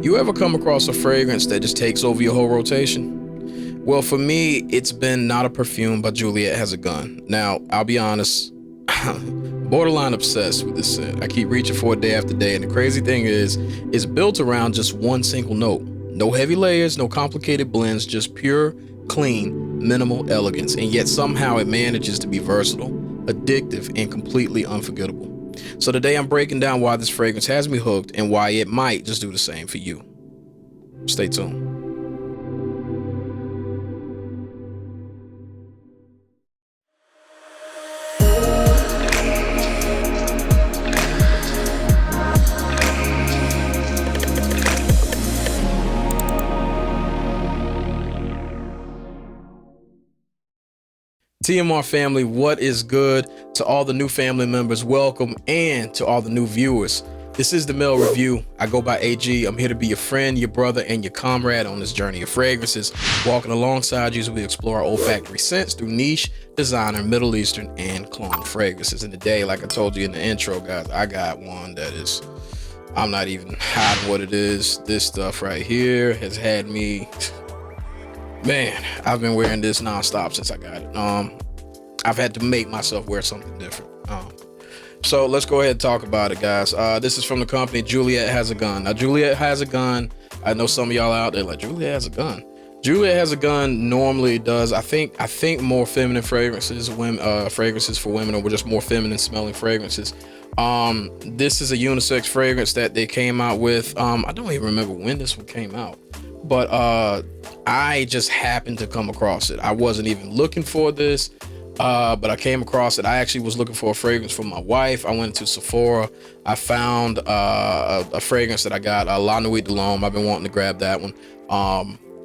You ever come across a fragrance that just takes over your whole rotation? Well, for me, it's been Not a Perfume by Juliet Has a Gun. Now, I'll be honest, borderline obsessed with this scent. I keep reaching for it day after day, and the crazy thing is, it's built around just one single note. No heavy layers, no complicated blends, just pure, clean, minimal elegance, and yet somehow it manages to be versatile, addictive, and completely unforgettable. So today I'm breaking down why this fragrance has me hooked and why it might just do the same for you. Stay tuned. TMR family, what is good? To all the new family members, welcome, and to all the new viewers. This is the Mel Review. I go by AG. I'm here to be your friend, your brother, and your comrade on this journey of fragrances, walking alongside you as we explore olfactory scents through niche, designer, Middle Eastern, and clone fragrances. And today, like I told you in the intro, guys, I got one that is, I'm not even hiding what it is. This stuff right here has had me, man, I've been wearing this nonstop since I got it. I've had to make myself wear something different. So let's go ahead and talk about it, guys. This is from the company Juliet Has a Gun. Now, Juliet Has a Gun, I know some of y'all out there like, Juliet Has a Gun. Juliet Has a Gun normally does, I think more feminine fragrances, fragrances for women, or just more feminine smelling fragrances. This is a unisex fragrance that they came out with. I don't even remember when this one came out, but I just happened to come across it. I wasn't even looking for this. But I came across it. I actually was looking for a fragrance for my wife. I went to Sephora. I found a fragrance that I got, La Nuit de l'Homme. I've been wanting to grab that one.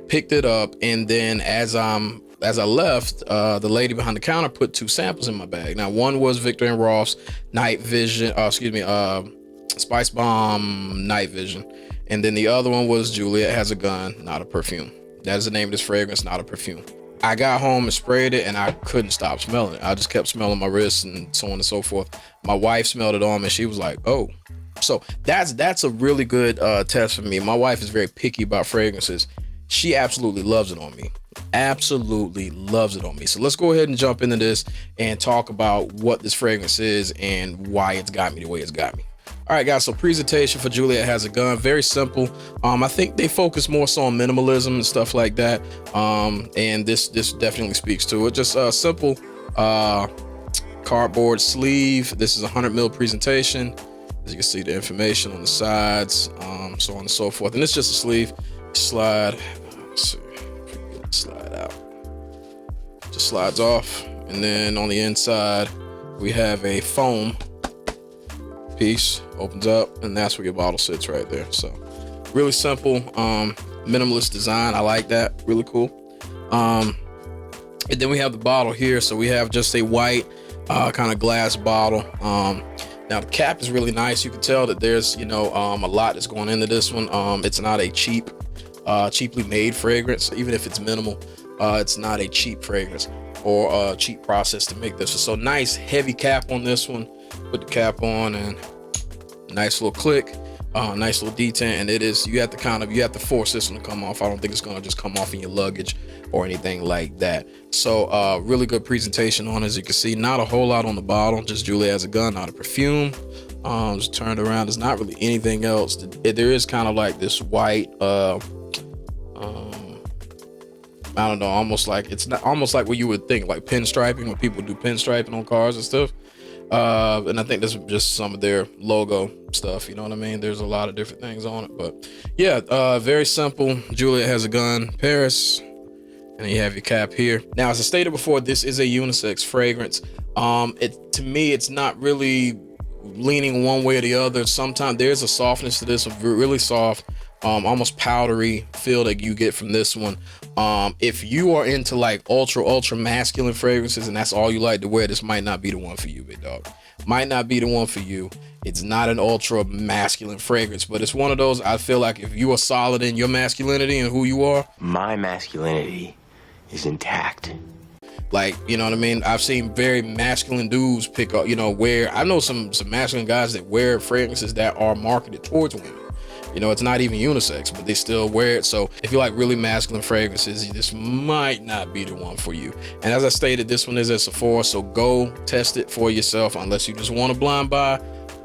Picked it up, and then as I left, the lady behind the counter put two samples in my bag. Now, one was Victor and Ross Night Vision, Spice Bomb Night Vision, and then the other one was Juliet Has a Gun, Not a Perfume. That is the name of this fragrance, Not a Perfume. I got home and sprayed it, and I couldn't stop smelling it. I just kept smelling my wrists and so on and so forth. My wife smelled it on me, and she was like, oh. So that's a really good test for me. My wife is very picky about fragrances. She absolutely loves it on me. Absolutely loves it on me. So let's go ahead and jump into this and talk about what this fragrance is and why it's got me the way it's got me. All right, guys, so presentation for Juliet Has a Gun, very simple. I think they focus more so on minimalism and stuff like that. And this definitely speaks to it. Just a simple cardboard sleeve. This is a 100 ml presentation. As you can see, the information on the sides, so on and so forth. And it's just a sleeve. Slide, let's see, slide out. Just slides off. And then on the inside, we have a foam piece, opens up, and that's where your bottle sits right there. So really simple, minimalist design. I like that, really cool. And then we have the bottle here. So we have just a white kind of glass bottle. Now the cap is really nice. You can tell that there's a lot that's going into this one. It's not a cheaply made fragrance. Even if it's minimal, it's not a cheap fragrance or a cheap process to make this. So nice heavy cap on this one. Put the cap on, and nice little click, nice little detent. And you have to force this one to come off. I don't think it's gonna just come off in your luggage or anything like that. So really good presentation on it. As you can see, not a whole lot on the bottle, just Juliet Has a Gun, Not a Perfume. Just turned around, there's not really anything else. There is kind of like this white I don't know, almost like what you would think, like pinstriping, when people do pinstriping on cars and stuff. And I think this is just some of their logo stuff, you know what I mean? There's a lot of different things on it, but yeah, very simple. Juliet Has a Gun, Paris, and you have your cap here. Now, as I stated before, this is a unisex fragrance. To me, it's not really leaning one way or the other. Sometimes there's a softness to this, a really soft, almost powdery feel that you get from this one. If you are into like ultra masculine fragrances and that's all you like to wear, this might not be the one for you, big dog. Might not be the one for you. It's not an ultra masculine fragrance, but it's one of those, I feel like if you are solid in your masculinity and who you are, my masculinity is intact. Like, you know what I mean? I've seen very masculine dudes pick up, wear, I know some masculine guys that wear fragrances that are marketed towards women. You know, it's not even unisex, but they still wear it. So if you like really masculine fragrances, this might not be the one for you. And as I stated, this one is at Sephora, so go test it for yourself. Unless you just want to blind buy,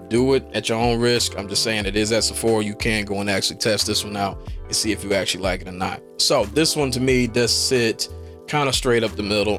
do it at your own risk. I'm just saying it is at Sephora. You can go and actually test this one out and see if you actually like it or not. So this one to me does sit kind of straight up the middle.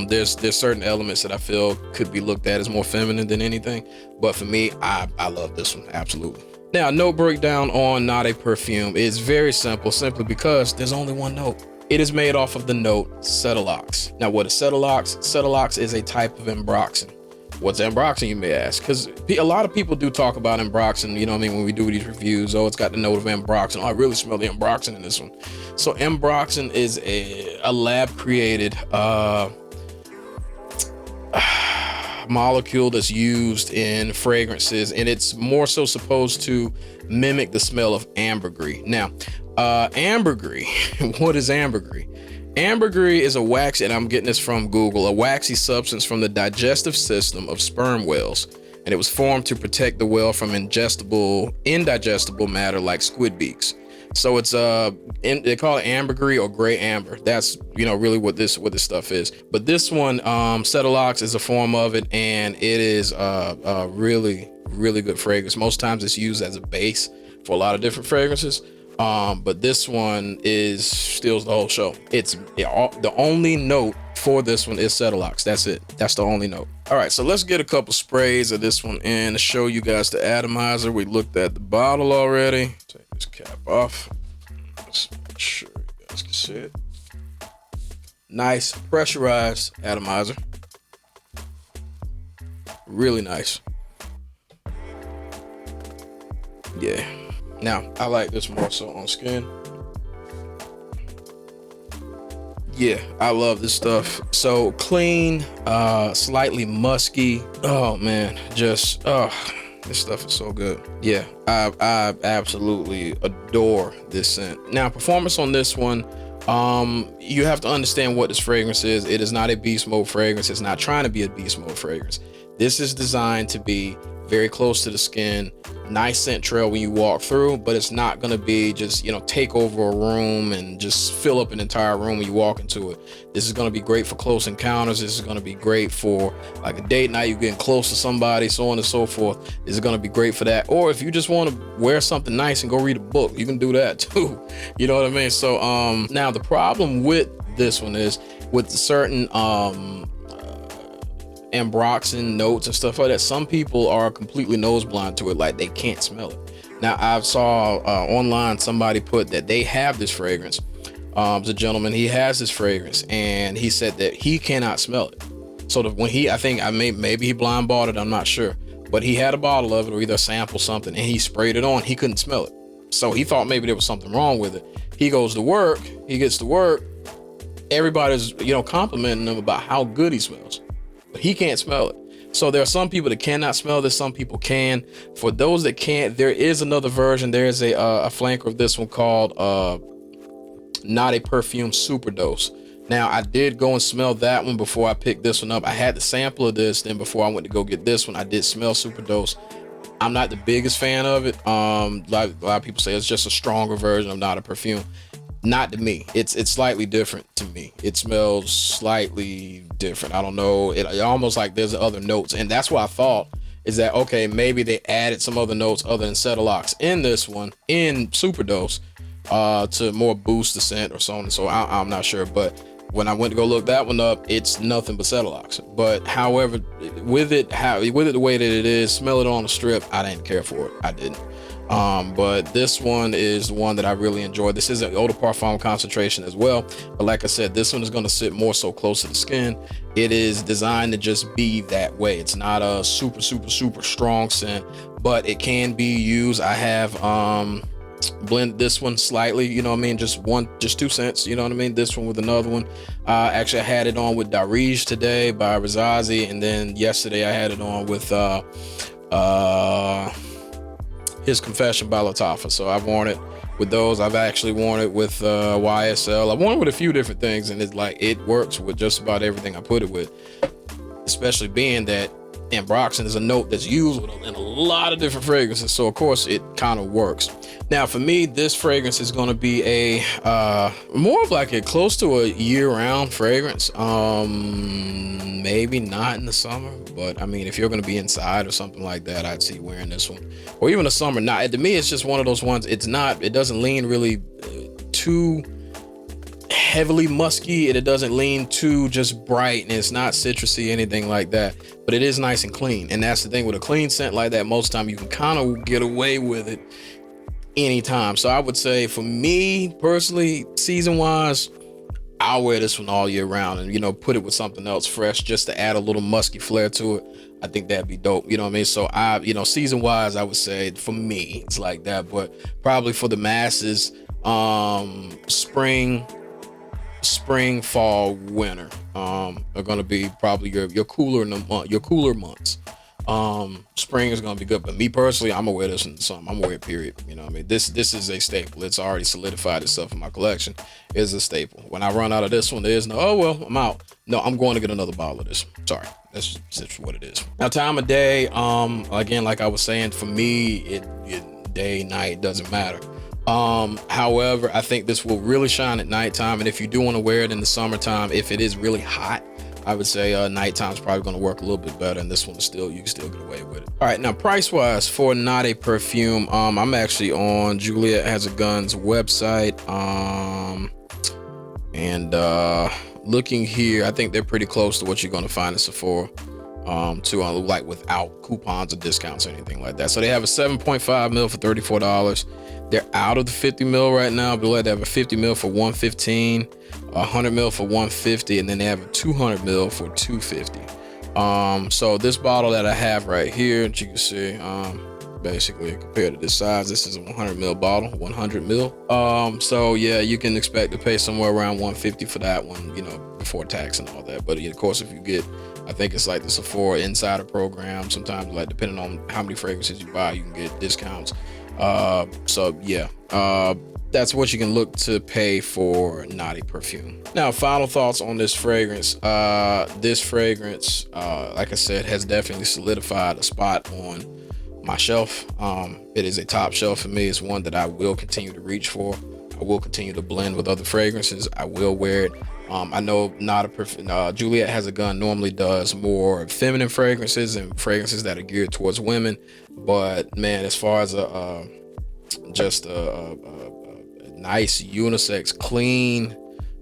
There's certain elements that I feel could be looked at as more feminine than anything, but for me, I love this one, absolutely. Now, note breakdown on Not a Perfume is very simple, simply because there's only one note. It is made off of the note Cetilox. Now, what is Cetilox? Cetilox is a type of ambroxan. What's ambroxan, you may ask? Because a lot of people do talk about ambroxan, you know what I mean, when we do these reviews. Oh, it's got the note of ambroxan. Oh, I really smell the ambroxan in this one. So ambroxan is a lab created molecule that's used in fragrances, and it's more so supposed to mimic the smell of ambergris. Now, ambergris, what is ambergris? Ambergris is a wax, and I'm getting this from Google, a waxy substance from the digestive system of sperm whales, and it was formed to protect the whale from indigestible matter like squid beaks. So it's they call it ambergris or gray amber. That's, you know, really what this stuff is. But this one, Cetilox, is a form of it, and it is a really good fragrance. Most times it's used as a base for a lot of different fragrances. But this one steals the whole show. The only note for this one is Cetilox. That's it. That's the only note. All right, so let's get a couple sprays of this one in to show you guys the atomizer. We looked at the bottle already. Take this cap off. Let's make sure you guys can see it. Nice pressurized atomizer. Really nice. Yeah. Now, I like this more so on skin. Yeah, I love this stuff. So clean, slightly musky. Oh man, just, this stuff is so good. Yeah, I absolutely adore this scent. Now, performance on this one, you have to understand what this fragrance is. It is not a beast mode fragrance. It's not trying to be a beast mode fragrance. This is designed to be very close to the skin, nice scent trail when you walk through, but it's not going to be just, you know, take over a room and just fill up an entire room when you walk into it. This is going to be great for close encounters. This is going to be great for like a date night, you're getting close to somebody, so on and so forth. This is going to be great for that. Or if you just want to wear something nice and go read a book, you can do that too. You know what I mean? So now the problem with this one is with certain ambroxan notes and stuff like that, some people are completely nose blind to it, like they can't smell it. Now, I saw online somebody put that they have this fragrance. The gentleman, he has this fragrance, and he said that he cannot smell it. So when maybe he blind bought it, I'm not sure, but he had a bottle of it or either a sample something, and he sprayed it on. He couldn't smell it, so he thought maybe there was something wrong with it. He goes to work. He gets to work. Everybody's, you know, complimenting him about how good he smells. He can't smell it. So there are some people that cannot smell this, some people can. For those that can't, there is another version. There is a flanker of this one called Not a Perfume Superdose. Now, I did go and smell that one before I picked this one up. I had the sample of this, then before I went to go get this one, I did smell Superdose. I'm not the biggest fan of it. Like a lot of people say, it's just a stronger version of Not a Perfume. Not to me. It's slightly different to me. It smells slightly different. I don't know. It almost like there's other notes, and that's what I thought is that, okay, maybe they added some other notes other than Cetilox in this one in Superdose to more boost the scent or so on and so. I'm not sure, but when I went to go look that one up, it's nothing but Cetilox. But however, with it the way that it is, smell it on the strip, I didn't care for it. I didn't. But this one is the one that I really enjoy. This is an eau de parfum concentration as well, but like I said, this one is going to sit more so close to the skin. It is designed to just be that way. It's not a super strong scent, but it can be used. I have blended this one slightly, you know what I mean, just 2 cents, you know what I mean, this one with another one. Actually, I had it on with Darige today by Razazi, and then yesterday I had it on with His Confession by Lattafa. So I've worn it with those. I've actually worn it with YSL. I've worn it with a few different things, and it's like it works with just about everything I put it with, especially being that ambroxan is a note that's used in a lot of different fragrances, so of course it kind of works. Now for me, this fragrance is going to be a more of like a close to a year-round fragrance. Maybe not in the summer, but I mean, if you're going to be inside or something like that, I'd see wearing this one, or even the summer. Now to me, it's just one of those ones. It doesn't lean really too heavily musky, and it doesn't lean too just bright, and it's not citrusy, anything like that, but it is nice and clean. And that's the thing with a clean scent like that, most of the time you can kind of get away with it anytime. So I would say for me personally, season wise, I'll wear this one all year round, and, you know, put it with something else fresh just to add a little musky flair to it. I think that'd be dope. You know what I mean? So season wise, I would say for me, it's like that, but probably for the masses, spring, fall, winter, are going to be probably your cooler months. Spring is gonna be good, but me personally, I'm gonna wear this in the summer. I'm gonna wear it, period. You know what I mean? This is a staple. It's already solidified itself in my collection. It's a staple. When I run out of this one, there's no, oh well, I'm out. No, I'm going to get another bottle of this. Sorry, that's just what it is. Now, time of day, again, like I was saying, for me, it day, night, doesn't matter. However, I think this will really shine at nighttime, and if you do want to wear it in the summertime, if it is really hot, I would say nighttime's probably going to work a little bit better, and this one is you can still get away with it. All right, now price wise for Not a Perfume, I'm actually on Juliet Has a Gun's website, and looking here, I think they're pretty close to what you're going to find in Sephora, like without coupons or discounts or anything like that. So they have a 7.5 mil for $34. They're out of the 50 mil right now, but they have a 50 mil for $115, 100 mil for $150, and then they have a 200 mil for $250. So this bottle that I have right here, that you can see, basically compared to this size, this is a 100 mil bottle, 100 mil. So yeah, you can expect to pay somewhere around $150 for that one, you know, before tax and all that. But of course, if you get, I think it's like the Sephora Insider program, sometimes, like, depending on how many fragrances you buy, you can get discounts. So yeah, that's what you can look to pay for Not a Perfume. Now, final thoughts on this fragrance. This fragrance, like I said, has definitely solidified a spot on my shelf. It is a top shelf for me. It's one that I will continue to reach for. I will continue to blend with other fragrances. I will wear it. I know Not a Perfume, Juliet Has a Gun normally does more feminine fragrances and fragrances that are geared towards women, but man, as far as a nice unisex, clean,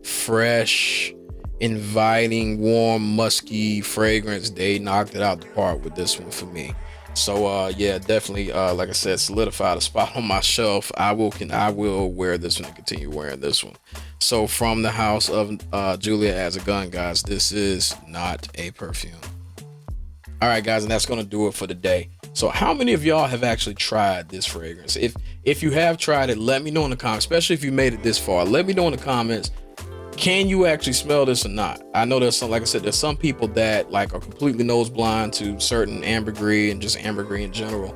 fresh, inviting, warm, musky fragrance, they knocked it out the park with this one for me. So yeah, definitely, like I said, solidified a spot on my shelf. I will wear this one and continue wearing this one. So from the house of Juliet Has a Gun, guys, this is Not a Perfume. All right, guys, and that's gonna do it for the day. So how many of y'all have actually tried this fragrance? If you have tried it, let me know in the comments, especially if you made it this far. Let me know in the comments, can you actually smell this or not? I know there's some, like I said, there's some people that like are completely nose blind to certain ambergris and just ambergris in general,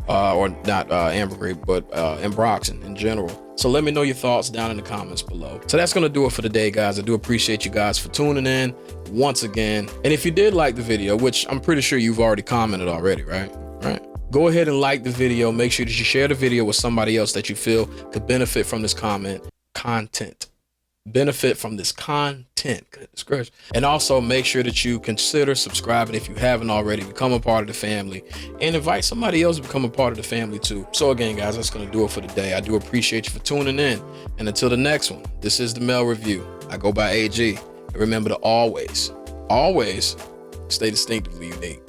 or not ambergris, but ambroxan in general. So let me know your thoughts down in the comments below. So that's gonna do it for today, guys. I do appreciate you guys for tuning in once again. And if you did like the video, which I'm pretty sure you've already commented already, right? Go ahead and like the video. Make sure that you share the video with somebody else that you feel could benefit from this content. Goodness gracious. And also make sure that you consider subscribing if you haven't already, become a part of the family, and invite somebody else to become a part of the family too. So again, guys, that's going to do it for today. I do appreciate you for tuning in, and until the next one, this is the Mel Review. I go by AG, and remember to always stay distinctively unique.